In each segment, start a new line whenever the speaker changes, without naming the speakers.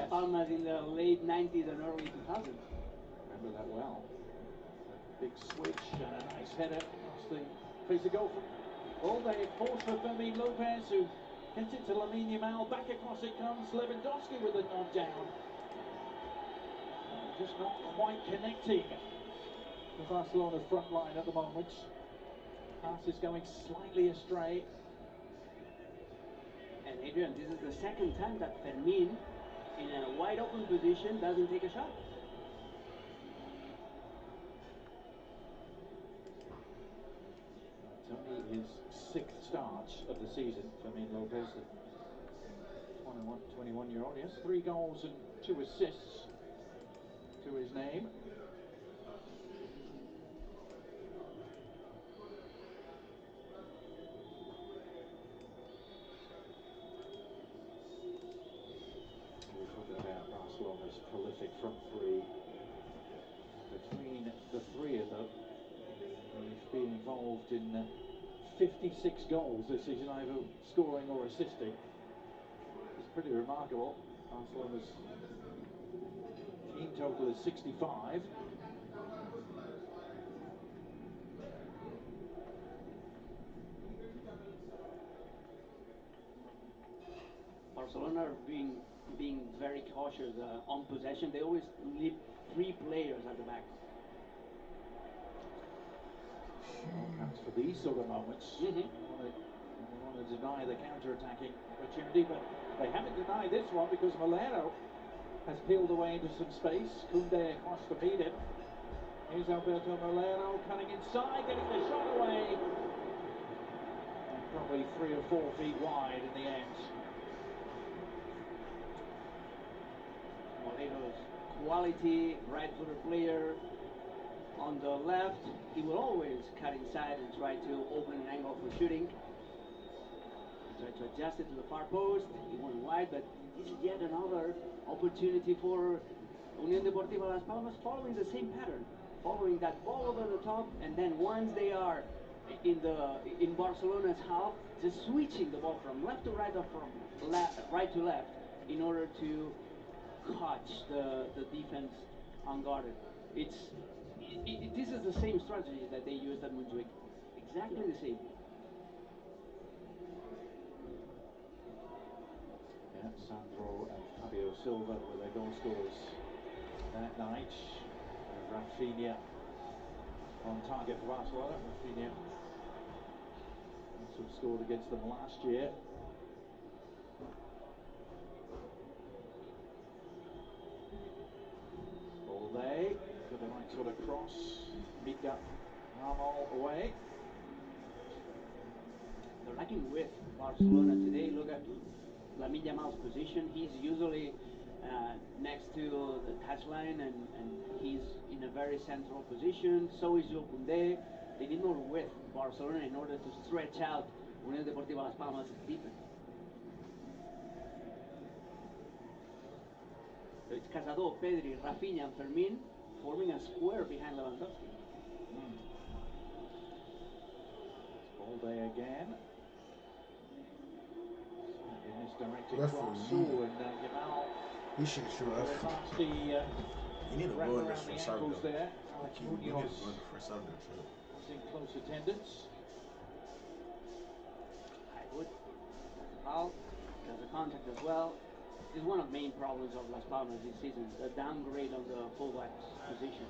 Las Palmas in the late 90s and early 2000s.
Remember that well. A big switch and a nice header across the face of goal from all day. Force for Fermin Lopez, who gets it to Lamine Yamal. Back across it comes Lewandowski with the nod down. Just not quite connecting the Barcelona's front line at the moment. Pass is going slightly astray.
And Adrian, this is the second time that Fermin, in a wide open position, doesn't take a shot.
It's only his 6th start of the season for Fermin Lopez, the 21-year-old. He has 3 goals and 2 assists to his name. We're talking about Barcelona's prolific front three. Between the three of them, they've been involved in 56 goals this season, either scoring or assisting. It's pretty remarkable. Barcelona's team total is 65.
Barcelona are being very cautious on possession. They always leave 3 players at the back.
Well, perhaps for these sort of moments, they want to deny the counter-attacking opportunity, but they haven't denied this one because Molero has peeled away into some space. Koundé across to meet him. Here's Alberto Molero cutting inside, getting the shot away. And probably 3 or 4 feet wide in the end.
Molero's quality, right-footed player. On the left, he will always cut inside and try to open an angle for shooting. He tried to adjust it to the far post. He went wide, but it's yet another opportunity for Unión Deportiva Las Palmas, following the same pattern, following that ball over the top, and then once they are in Barcelona's half, just switching the ball from left to right or from right to left in order to catch the defense unguarded. This is the same strategy that they used at Montjuic. Exactly the same.
Yeah, Sandro and Fabio Silva were their goal scorers that night. Rafinha on target for Barcelona. Rafinha also scored against them last year. All day, got the right sort of cross. Mika Armol away.
They're lacking width. Barcelona today. Look at Lamine Yamal's position. He's usually next to the touchline, and he's in a very central position. So is Jules Koundé. They need more width, Barcelona, in order to stretch out Unión Deportiva Las Palmas' defense. So it's Casado, Pedri, Rafinha, and Fermin forming a square behind Lewandowski.
All day again. Slightly misdirected
Referee.
cross. Oh, and Yamal.
He should shoot us.
Nasty
You need to
wrap
go in
around
this
the
first
ankles
half,
there. Alex
You need to go
Munoz
in the first half,
was in close attendance.
I would. Foul. There's a contact as well. This is one of the main problems of Las Palmas this season, the downgrade on the fullbacks position.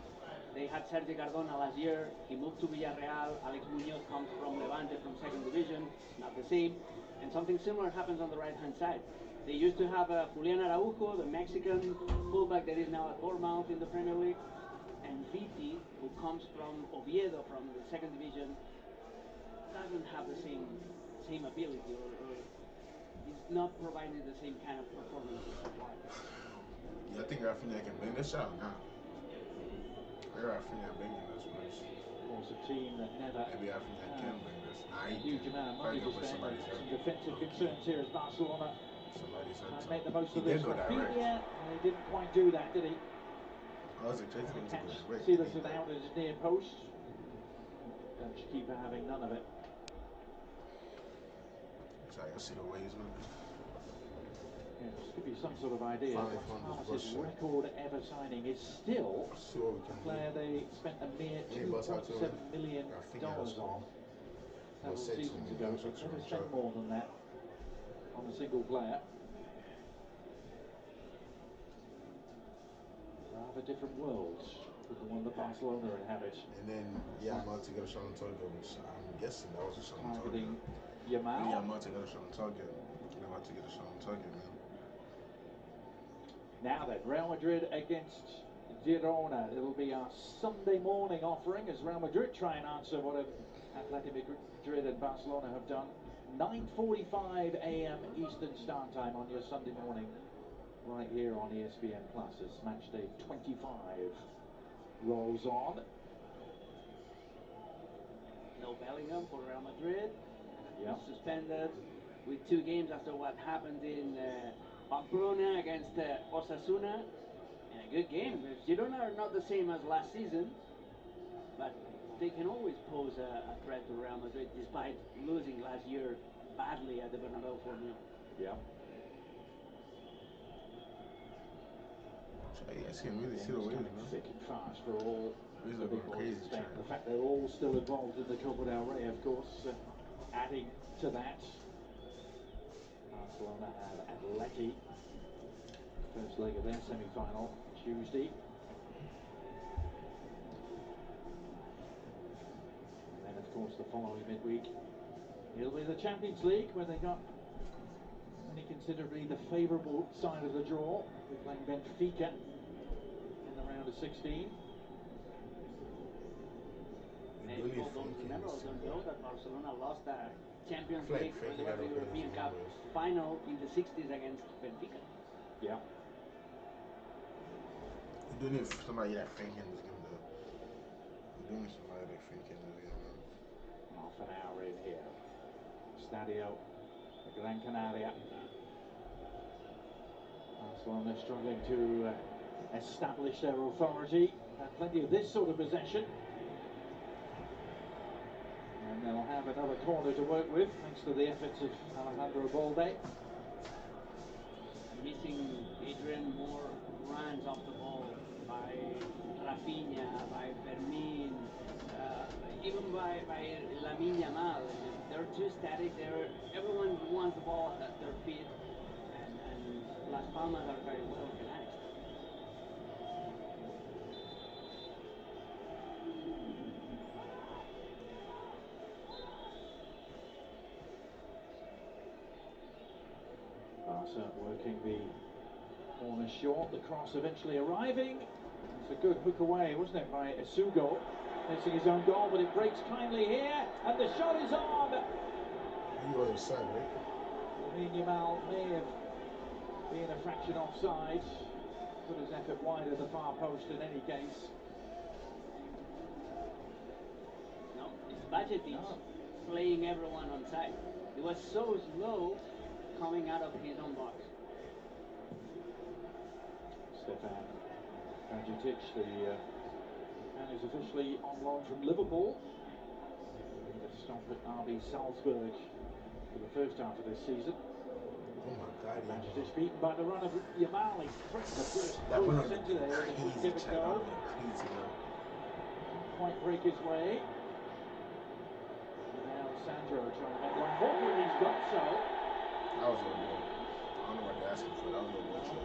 They had Sergi Cardona last year. He moved to Villarreal. Alex Munoz comes from Levante from 2nd division. It's not the same. And something similar happens on the right-hand side. They used to have Julian Araujo, the Mexican fullback that is now at Bournemouth in the Premier League, and Viti, who comes from Oviedo from the 2nd division, doesn't have the same ability, or is not providing the same kind of performance as supply.
Yeah, I think Rafinha can bang this out now. Rafinha banging this place.
Of course, a team that never
Maybe Rafinha can bang this. Nah,
a
he
huge
can.
amount of money
Probably
to
gonna put
spend, and
somebody's head.
some defensive
Okay.
concerns here as Barcelona
Somebody's head.
trying to make the most
He
of this.
did go direct.
Rafinha, he didn't quite do that, did he?
I was expecting him to go
Catch
direct.
Silas out at his near post. Dutch keeper having none of it.
Sorry, I see the waves, man.
Yeah, just to give you some sort of idea,
Finally
Las
found this
Palmas'
Russia.
record ever signing is still
Let's see what we
a
can do.
player they spent a mere
Any bus out to
$2.7 million
Rafinha to
on
score. Was
several
said to
seasons
me,
ago.
young
They'd
structure
never
on
spent
track.
more than that on a single player. Rather different worlds than the one that Barcelona inhabit.
And then, yeah, I'm out to get a shot on target, which I'm guessing that was a shot on target.
Targeting
Yeah,
Yamal.
I'm out to get a shot on target. I'm out to get a shot on target, man.
Now then, Real Madrid against Girona. It'll be our Sunday morning offering as Real Madrid try and answer what Athletic Madrid and Barcelona have done. 9:45 a.m. Eastern Start Time on your Sunday morning, right here on ESPN Plus as match day 25 rolls on.
No Bellingham for Real Madrid.
Yep.
He's suspended with 2 games after what happened in Pamplona against Osasuna. And a good game. Girona are not the same as last season, but they can always pose a threat to Real Madrid despite losing last year badly at the Bernabeu 4-0.
Yep.
I can really see the
Game's
waves,
coming
man.
thick and fast for all
Waves
the
are
big
going
boys
crazy,
in Spain.
Trent.
The fact they're all still involved in the Copa del Rey, of course, adding to that. Barcelona have Atleti, first leg of their semi-final Tuesday. And then, of course, the following midweek, it'll be the Champions League, where they got many considerably the favourable side of the draw. We're playing Benfica in the round of 16.
We
And
do need
people don't
Frankie in
remember
this
or
team,
don't
though.
know that Barcelona lost a
I
Champions
feel like
League or the
Frankie got to
UEFA
play those
European Cup
numbers.
final in the 60s against Benfica.
Yeah.
We do need somebody like Frankie in this game, though. We do need somebody like Frankie in this game, man.
Half an hour in here. Stadio Gran Canaria. Barcelona struggling to establish their authority. Had plenty of this sort of possession. And they'll have another corner to work with, thanks to the efforts of Alejandro Balde.
Missing Adrian more runs off the ball by Rafinha, by Fermin, even by Lamine Yamal. They're too static. Everyone wants the ball at their feet, and Las Palmas are very well organized.
Barca working the corner short, the cross eventually arriving. It's a good hook away, wasn't it, by Esugo, missing his own goal, but it breaks kindly here, and the shot is on.
You other side, right?
Lamine Yamal may have been a fraction offside, put his effort wide of the far post in any case.
No, it's Bajetic
No.
playing everyone on side. He was so slow coming out of his own box.
Stefan Bajetic, the man who's officially on loan from Liverpool. Made a stop at RB Salzburg for the first half of this season.
Oh my God, yeah,
Bajetic beaten by the run of Yamal. He threatened to burst
that
through
one
the
would
centre
be
there with a quick
crazy,
give and
Chad. That
go.
would be crazy, bro.
Didn't quite break his way. And now Sandro trying to make life awkward, and he's done so.
That was a good goal. I don't know what they're asking for. That was a good goal,
Well,
Chad.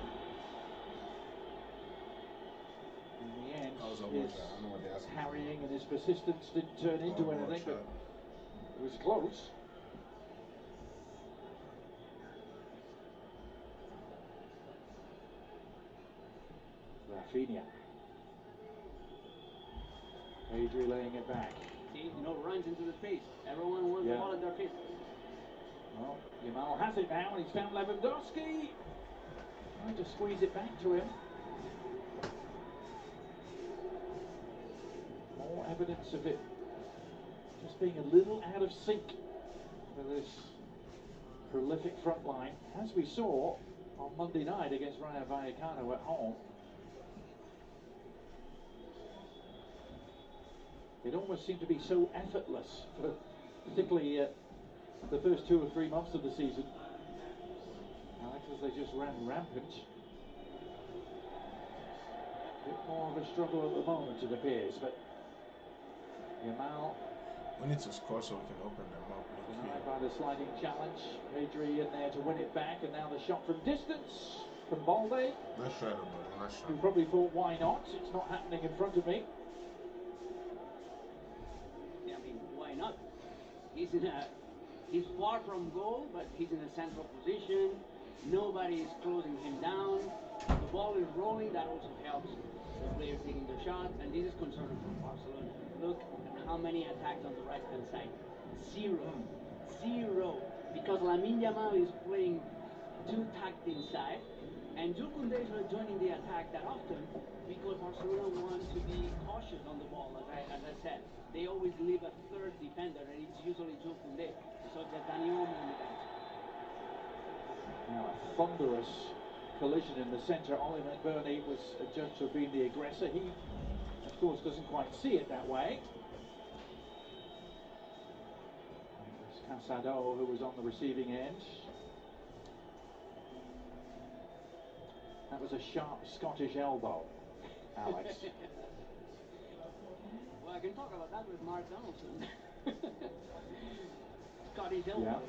in the end,
That was a good
his
shot. I don't know what they're asking for.
harrying and his persistence didn't turn
Oh,
into
good
anything, but
shot.
it was close. Rafinha. Pedri laying it back.
See, no runs into the space. Everyone wants the
Yeah.
ball at their feet.
Well, Yamal has it now, and he's found Lewandowski. Trying to squeeze it back to him. More evidence of it just being a little out of sync for this prolific front line, as we saw on Monday night against Rayo Vallecano at home. It almost seemed to be so effortless for particularly the first 2 or 3 months of the season. Alex, as they just ran rampant. A bit more of a struggle at the moment, it appears, but Yamal
We need to score so we can open them up. Look
denied
here.
by the sliding challenge. Pedri in there to win it back, and now the shot from distance from Balde,
Let's try the ball. Let's try.
who probably thought, why not? It's not happening in front of me.
Yeah, I mean, why not? He's in a he's far from goal, but he's in a central position. Nobody is closing him down. The ball is rolling. That also helps the player taking the shot, and this is concerning for Barcelona. Look at how many attacks on the right-hand side. Zero. Zero. Because Lamine Yamal is playing too tucked inside, and Jules Koundé is not joining the attack that often because Barcelona want to be cautious on the ball, as I said. They always leave a third defender, and it's usually Jules Koundé, such as Dani Olmo on the bench.
Now a thunderous collision in the centre. Ollie McBurney was judged to have been the aggressor. He, of course, doesn't quite see it that way. It was Casado who was on the receiving end. That was a sharp Scottish elbow, Alex.
Well, I can talk about that with Mark Donaldson. Scottish
Yeah,
elbows.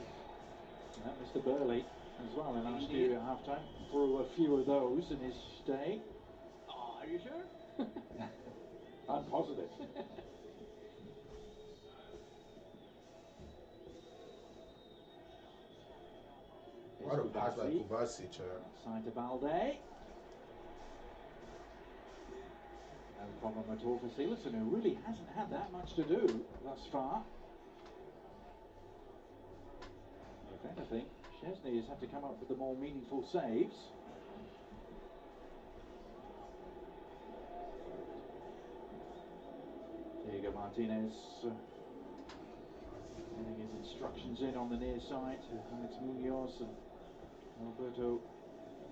Mr. Burley as well in our
Indeed.
studio at halftime. Threw a few of those in his day.
Oh, are you sure?
I'm positive. Here's
What a pass by
Kubasi.
Kovacic.
Side to Balde. No problem at all for Silerson, who really hasn't had that much to do thus far. If anything, Chesney has had to come up with the more meaningful saves. Diego Martinez getting his instructions in on the near side to Alex Munoz and Alberto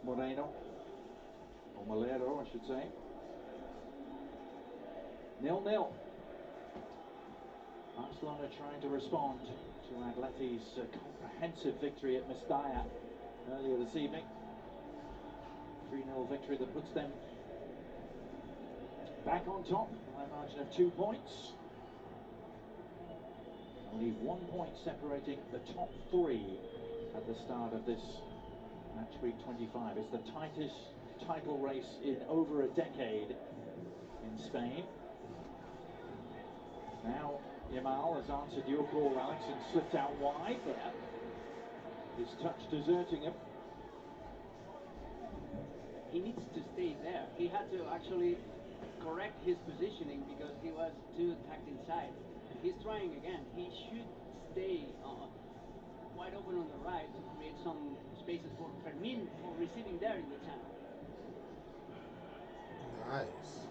Moreno, or Molero, I should say. 0-0. Barcelona trying to respond to Atleti's comprehensive victory at Mestalla earlier this evening. 3-0 victory that puts them back on top by a margin of 2 points. Only 1 point separating the top three at the start of this match week 25. It's the tightest title race in over a decade in Spain. Now Yamal has answered your call, Alex, and slipped out wide, but his touch deserting him.
He needs to stay there. He had to actually correct his positioning because he was too tucked inside. And he's trying again. He should stay wide open on the right to create some spaces for Fermin for receiving there in the channel.
Nice.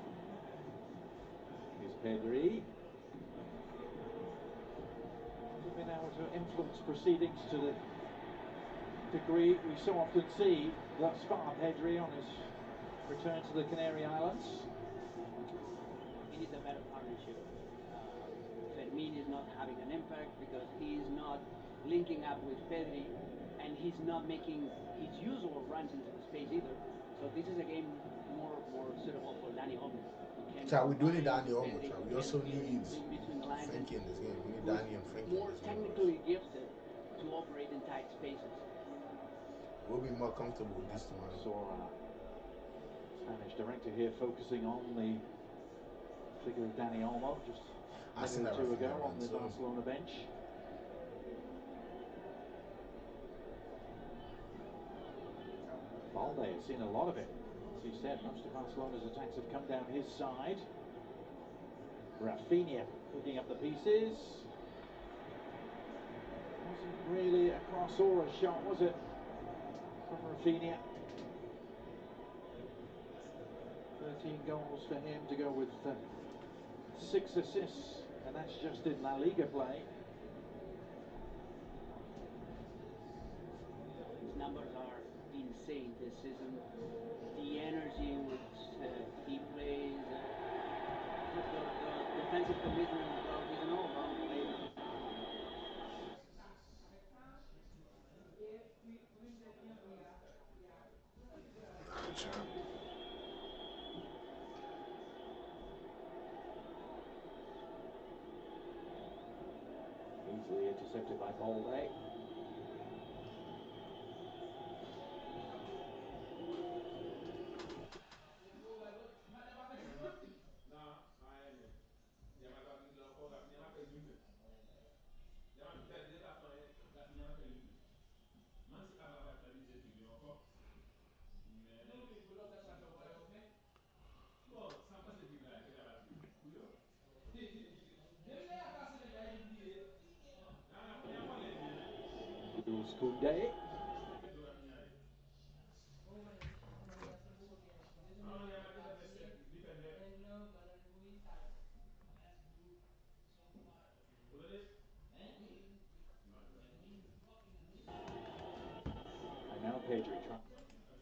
Here's Pedri. Hasn't been able to influence proceedings to the degree we so often see thus far. Pedri on his return to the Canary Islands.
He needs a better partnership. Fermin is not having an impact because he's not linking up with Pedri, and he's not making his usual runs into the space either. So this is a game more suitable for Dani Olmo, who can
Chat, we do need
combine
Danny
with
Olmo,
Pedri,
chat.
who
We
can
also
clear
need
in between the lines, and
Frankie in this game. We need
who's
Danny and Frankie in
more
this game, bros.
technically gifted to operate in tight spaces.
We'll be more comfortable with this tomorrow.
Saw our Spanish director here focusing on the figure of Dani Olmo just a
I seen
minute
that
or two
Rafinha
ago on
run
the
too.
Barcelona bench. Balde has seen a lot of it. As he said, most of Barcelona's attacks have come down his side. Rafinha picking up the pieces. Wasn't really a cross or a shot, was it, from Rafinha? 13 goals for him to go with 6 assists, and that's just in La Liga play.
His numbers are insane this season. The energy in which he plays, the defensive commitment as well. He's an all-round player.
champ.
Easily intercepted by Bolde. Jules Koundé. And now Pedri trying.